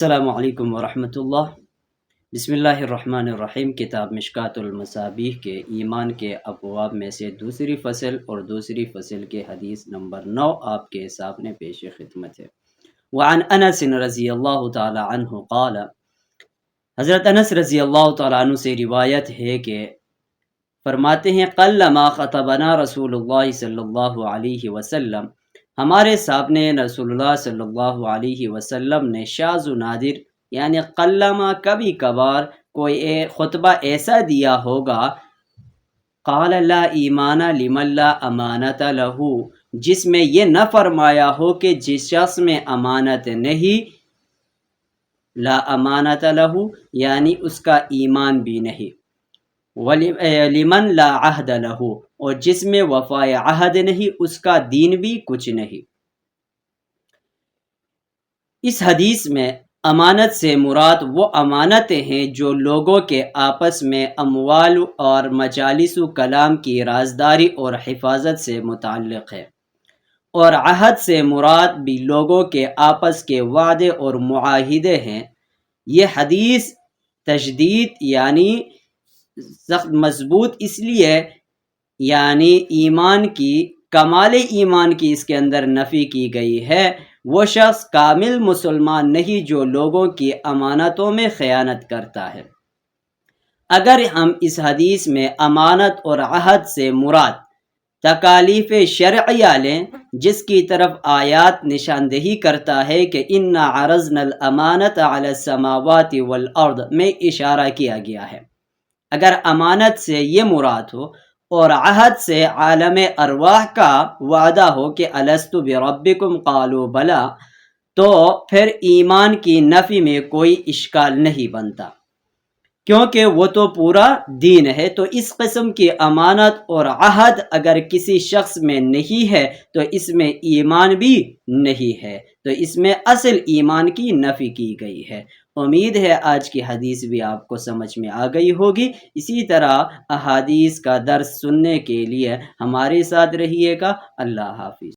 السلام علیکم ورحمۃ اللہ۔ بسم اللہ الرحمن الرحیم۔ کتاب مشکوٰۃ المصابیح کے ایمان کے ابواب میں سے دوسری فصل اور دوسری فصل کے حدیث نمبر 9 آپ کے سامنے پیش خدمت ہے۔ وعن انس رضی اللہ تعالی عنہ قال، حضرت انس رضی اللہ تعالیٰ عنہ سے روایت ہے کہ فرماتے ہیں قلما خطبنا رسول اللہ صلی اللہ علیہ وسلم، ہمارے سامنے رسول اللہ صلی اللہ علیہ وسلم نے شاذ و نادر یعنی قلما کبھی کبھار کوئی خطبہ ایسا دیا ہوگا، قال لا ایمان لمن لا امانت لہ، جس میں یہ نہ فرمایا ہو کہ جس شخص میں امانت نہیں، لا امانت لہ یعنی اس کا ایمان بھی نہیں، لمن لا عہد لہ اور جس میں وفائے عہد نہیں، اس کا دین بھی کچھ نہیں۔ اس حدیث میں امانت سے مراد وہ امانتیں ہیں جو لوگوں کے آپس میں اموال اور مجالس و کلام کی رازداری اور حفاظت سے متعلق ہے، اور عہد سے مراد بھی لوگوں کے آپس کے وعدے اور معاہدے ہیں۔ یہ حدیث تجدید یعنی سخت مضبوط اس لیے یعنی ایمان کی کمال ایمان کی اس کے اندر نفی کی گئی ہے۔ وہ شخص کامل مسلمان نہیں جو لوگوں کی امانتوں میں خیانت کرتا ہے۔ اگر ہم اس حدیث میں امانت اور عہد سے مراد تکالیف شرعیہ لیں، جس کی طرف آیات نشاندہی کرتا ہے کہ اِنَّا عَرَضْنَا الْأَمَانَةَ عَلَى السَّمَاوَاتِ وَالْأَرْضِ میں اشارہ کیا گیا ہے۔ اگر امانت سے یہ مراد ہو اور عہد سے عالم ارواح کا وعدہ ہو کہ الست بربکم قالوا بلا، تو پھر ایمان کی نفی میں کوئی اشکال نہیں بنتا، کیونکہ وہ تو پورا دین ہے۔ تو اس قسم کی امانت اور عہد اگر کسی شخص میں نہیں ہے تو اس میں ایمان بھی نہیں ہے، تو اس میں اصل ایمان کی نفی کی گئی ہے۔ امید ہے آج کی حدیث بھی آپ کو سمجھ میں آ گئی ہوگی۔ اسی طرح احادیث کا درس سننے کے لیے ہمارے ساتھ رہیے گا۔ اللہ حافظ۔